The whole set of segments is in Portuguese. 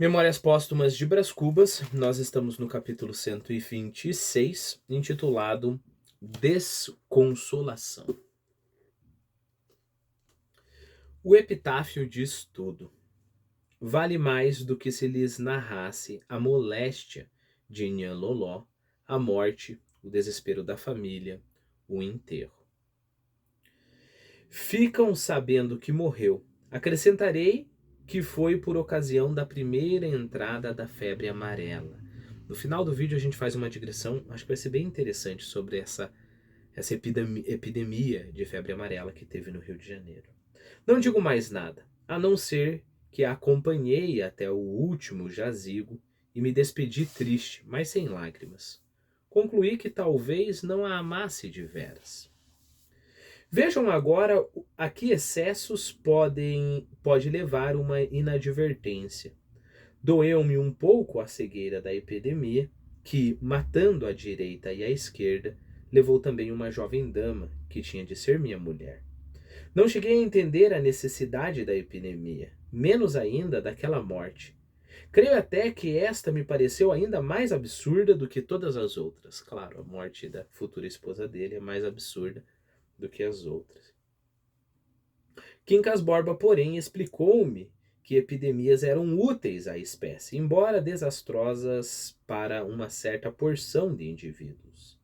Memórias Póstumas de Brás Cubas, nós estamos no capítulo 126, intitulado Desconsolação. O epitáfio diz tudo. Vale mais do que se lhes narrasse a moléstia de Nhan Loló, a morte, o desespero da família, o enterro. Ficam sabendo que morreu. Acrescentarei que foi por ocasião da primeira entrada da febre amarela. No final do vídeo a gente faz uma digressão, acho que vai ser bem interessante, sobre essa epidemia de febre amarela que teve no Rio de Janeiro. Não digo mais nada, a não ser que a acompanhei até o último jazigo e me despedi triste, mas sem lágrimas. Concluí que talvez não a amasse de veras. Vejam agora a que excessos pode levar uma inadvertência. Doeu-me um pouco a cegueira da epidemia, que, matando a direita e a esquerda, levou também uma jovem dama, que tinha de ser minha mulher. Não cheguei a entender a necessidade da epidemia, menos ainda daquela morte. Creio até que esta me pareceu ainda mais absurda do que todas as outras. Claro, a morte da futura esposa dele é mais absurda do que as outras. Quincas Borba, porém, explicou-me que epidemias eram úteis à espécie, embora desastrosas para uma certa porção de indivíduos.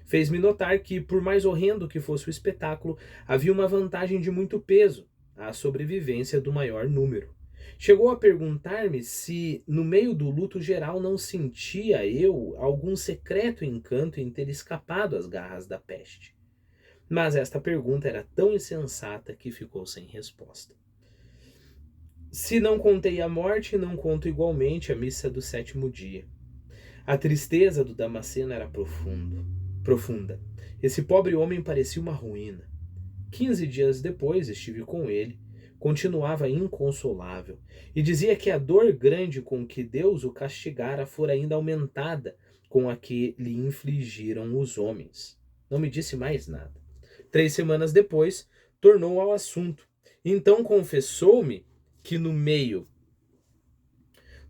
Fez-me notar que, por mais horrendo que fosse o espetáculo, havia uma vantagem de muito peso, a sobrevivência do maior número. Chegou a perguntar-me se, no meio do luto geral, não sentia eu algum secreto encanto em ter escapado às garras da peste. Mas esta pergunta era tão insensata que ficou sem resposta. Se não contei a morte, não conto igualmente a missa do sétimo dia. A tristeza do Damasceno era profunda. Esse pobre homem parecia uma ruína. 15 dias depois estive com ele, continuava inconsolável, e dizia que a dor grande com que Deus o castigara fora ainda aumentada com a que lhe infligiram os homens. Não me disse mais nada. 3 semanas depois, tornou ao assunto. Então confessou-me que no meio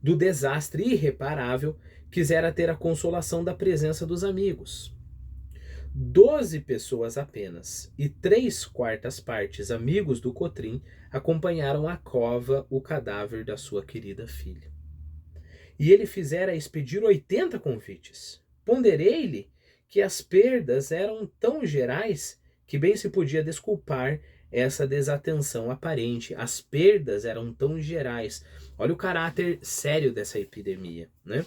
do desastre irreparável, quisera ter a consolação da presença dos amigos. 12 pessoas apenas, e 3/4 partes amigos do Cotrim, acompanharam à cova o cadáver da sua querida filha. E ele fizera expedir 80 convites. Ponderei-lhe que as perdas eram tão gerais que bem se podia desculpar essa desatenção aparente. As perdas eram tão gerais. Olha o caráter sério dessa epidemia, né?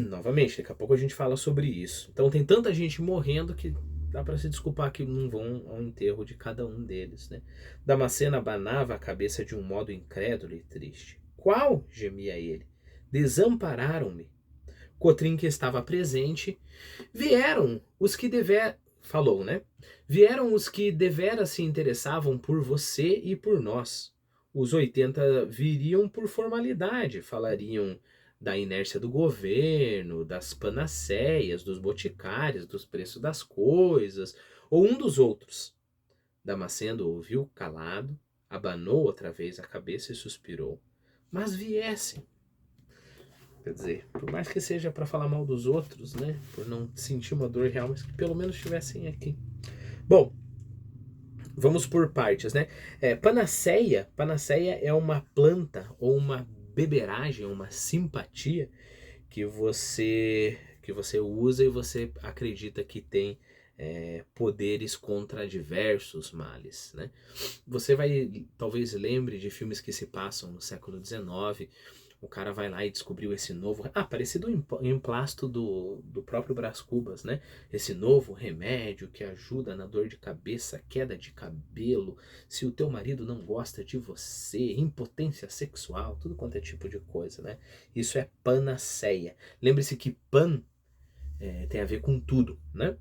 Novamente, daqui a pouco a gente fala sobre isso. Então tem tanta gente morrendo que dá para se desculpar que não vão ao enterro de cada um deles, né? Damasceno abanava a cabeça de um modo incrédulo e triste. Qual? Gemia ele. Desampararam-me. Cotrim, que estava presente, vieram os que falou, né? Vieram os que deveras se interessavam por você e por nós. Os 80 viriam por formalidade, falariam da inércia do governo, das panaceias, dos boticários, dos preços das coisas, ou um dos outros. Damasceno ouviu calado, abanou outra vez a cabeça e suspirou. Mas viessem. Quer dizer, por mais que seja para falar mal dos outros, né? Por não sentir uma dor real, mas que pelo menos estivessem aqui. Bom, vamos por partes, né? Panaceia é uma planta ou uma beberagem, uma simpatia que você usa e você acredita que tem poderes contra diversos males, né? Você talvez lembre de filmes que se passam no século XIX. O cara vai lá e descobriu esse novo... parecido em emplasto do próprio Brás Cubas, né? Esse novo remédio que ajuda na dor de cabeça, queda de cabelo, se o teu marido não gosta de você, impotência sexual, tudo quanto é tipo de coisa, né? Isso é panaceia. Lembre-se que pan tem a ver com tudo, né?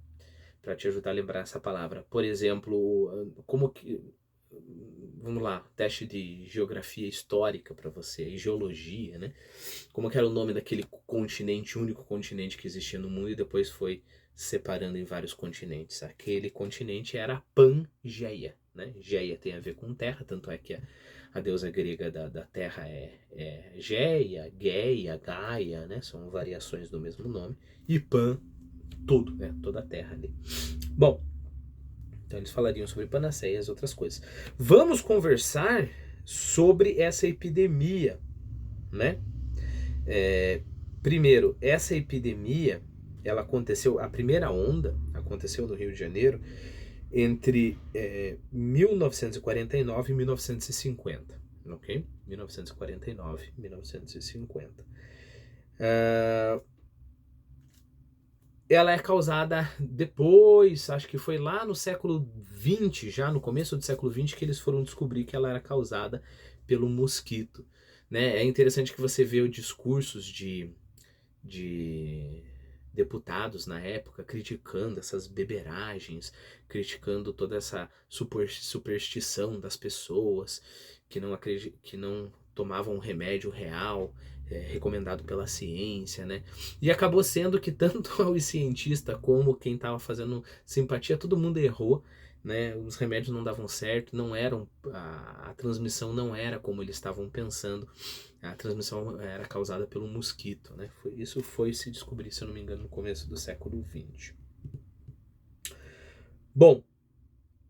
Para te ajudar a lembrar essa palavra. Por exemplo, como que... Vamos lá, teste de geografia histórica para você, e geologia, né? Como que era o nome daquele continente, único continente que existia no mundo e depois foi separando em vários continentes. Aquele continente era a Pangeia, né? Geia tem a ver com terra, tanto é que a A deusa grega da terra é Geia, Gaia, Gaia, né? São variações do mesmo nome. E Pan, tudo, né? Toda a terra ali. Bom, então eles falariam sobre Panaceia e as outras coisas. Vamos conversar sobre essa epidemia, né? Primeiro, essa epidemia, ela aconteceu, a primeira onda aconteceu no Rio de Janeiro entre 1949 e 1950, ok? 1949 e 1950. Ela é causada depois, acho que foi lá no século XX, já no começo do século XX, que eles foram descobrir que ela era causada pelo mosquito, né? É interessante que você vê os discursos de deputados na época criticando essas beberagens, criticando toda essa superstição das pessoas que não tomavam um remédio real, recomendado pela ciência, né? E acabou sendo que tanto os cientistas como quem estava fazendo simpatia, todo mundo errou, né? Os remédios não davam certo, não eram, a transmissão não era como eles estavam pensando. A transmissão era causada pelo mosquito, né? Isso foi se descobrir, se eu não me engano, no começo do século XX. Bom,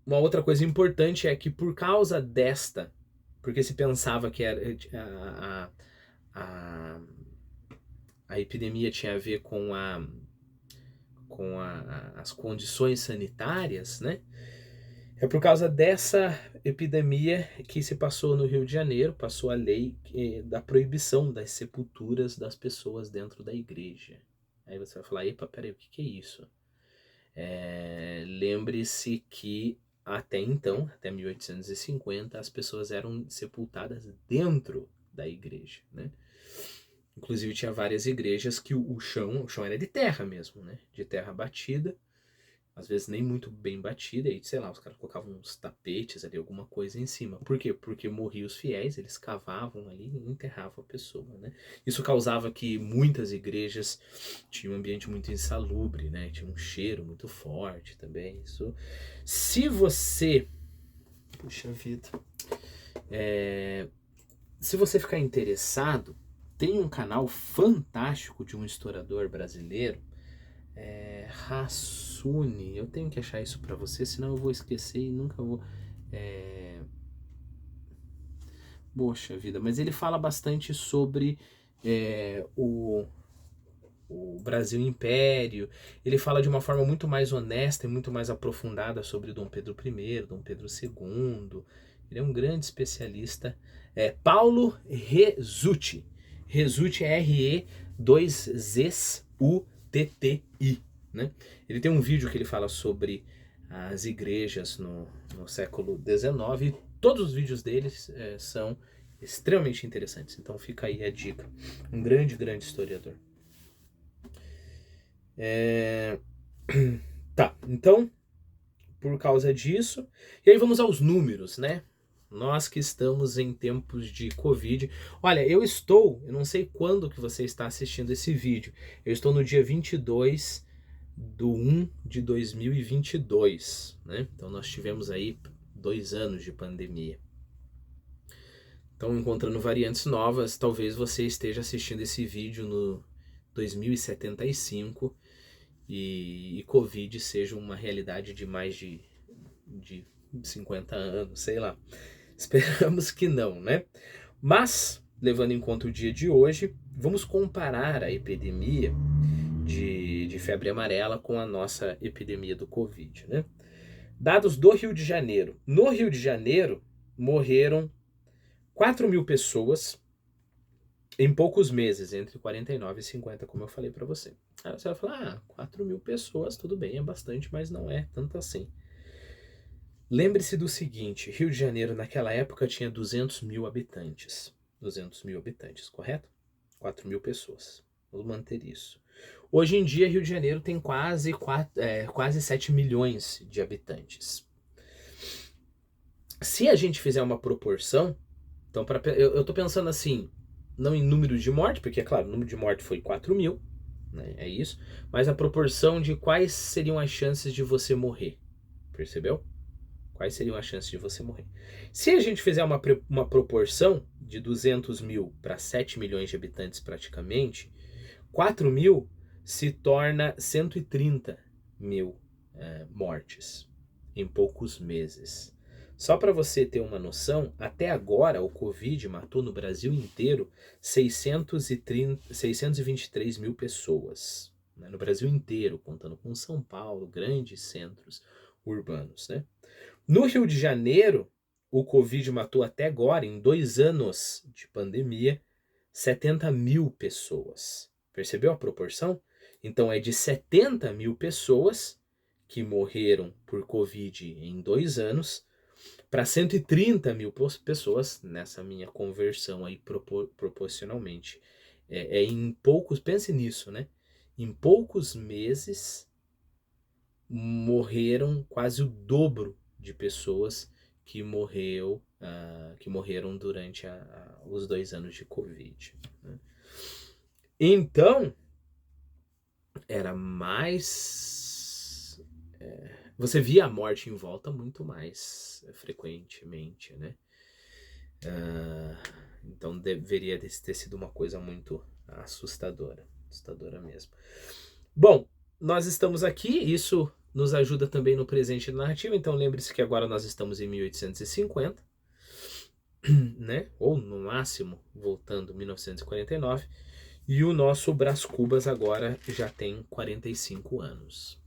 uma outra coisa importante é que por causa desta, porque se pensava que a epidemia tinha a ver com as condições sanitárias, né? É por causa dessa epidemia que se passou no Rio de Janeiro, passou a lei da proibição das sepulturas das pessoas dentro da igreja. Aí você vai falar, epa, peraí, o que é isso? Lembre-se que até então, até 1850, as pessoas eram sepultadas dentro da igreja, né? Inclusive tinha várias igrejas que o chão era de terra mesmo, né? De terra batida. Às vezes nem muito bem batida, e sei lá, os caras colocavam uns tapetes ali, alguma coisa em cima. Por quê? Porque morriam os fiéis, eles cavavam ali e enterravam a pessoa, né? Isso causava que muitas igrejas tinham um ambiente muito insalubre, né? Tinha um cheiro muito forte também. Isso. Se você... Puxa vida. Se você ficar interessado, tem um canal fantástico de um historiador brasileiro, Hassuni, eu tenho que achar isso pra você, senão eu vou esquecer e nunca vou... Poxa vida, mas ele fala bastante sobre o Brasil Império, ele fala de uma forma muito mais honesta e muito mais aprofundada sobre Dom Pedro I, Dom Pedro II, ele é um grande especialista, Paulo Rezzutti, Rezzutti é R-E-2-Z-U-T-T-I, né? Ele tem um vídeo que ele fala sobre as igrejas no século XIX e todos os vídeos deles são extremamente interessantes. Então fica aí a dica. Um grande, grande historiador. Tá, então, por causa disso... E aí vamos aos números, né? Nós que estamos em tempos de Covid. Olha, eu não sei quando que você está assistindo esse vídeo. Eu estou no dia 22/1/2022, né? Então nós tivemos aí 2 anos de pandemia. Então, encontrando variantes novas, talvez você esteja assistindo esse vídeo no 2075 e Covid seja uma realidade de mais de 50 anos, sei lá. Esperamos que não, né? Mas, levando em conta o dia de hoje, vamos comparar a epidemia de febre amarela com a nossa epidemia do Covid, né? Dados do Rio de Janeiro. No Rio de Janeiro, morreram 4.000 pessoas em poucos meses, entre 49 e 50, como eu falei para você. Aí você vai falar, 4.000 pessoas, tudo bem, é bastante, mas não é tanto assim. Lembre-se do seguinte, Rio de Janeiro naquela época tinha 200.000 habitantes. 200.000 habitantes, correto? 4.000 pessoas. Vamos manter isso. Hoje em dia, Rio de Janeiro tem quase 7 milhões de habitantes. Se a gente fizer uma proporção, então eu tô pensando assim, não em número de morte, porque é claro, o número de morte foi 4.000, né, é isso, mas a proporção de quais seriam as chances de você morrer, percebeu? Quais seriam as chances de você morrer? Se a gente fizer uma proporção de 200 mil para 7 milhões de habitantes praticamente, 4 mil se torna 130 mil mortes em poucos meses. Só para você ter uma noção, até agora o Covid matou no Brasil inteiro 623 mil pessoas. Né? No Brasil inteiro, contando com São Paulo, grandes centros urbanos. Né? No Rio de Janeiro, o Covid matou até agora, em 2 anos de pandemia, 70 mil pessoas. Percebeu a proporção? Então é de 70 mil pessoas que morreram por Covid em 2 anos para 130 mil pessoas nessa minha conversão aí proporcionalmente. Em poucos, pense nisso, né? Em poucos meses morreram quase o dobro de pessoas que morreram durante os 2 anos de Covid. Né? Então, era mais... você via a morte em volta muito mais frequentemente, né? Então deveria ter sido uma coisa muito assustadora mesmo. Bom, nós estamos aqui, isso nos ajuda também no presente da narrativa, então lembre-se que agora nós estamos em 1850, né? Ou no máximo, voltando, 1949, e o nosso Brás Cubas agora já tem 45 anos.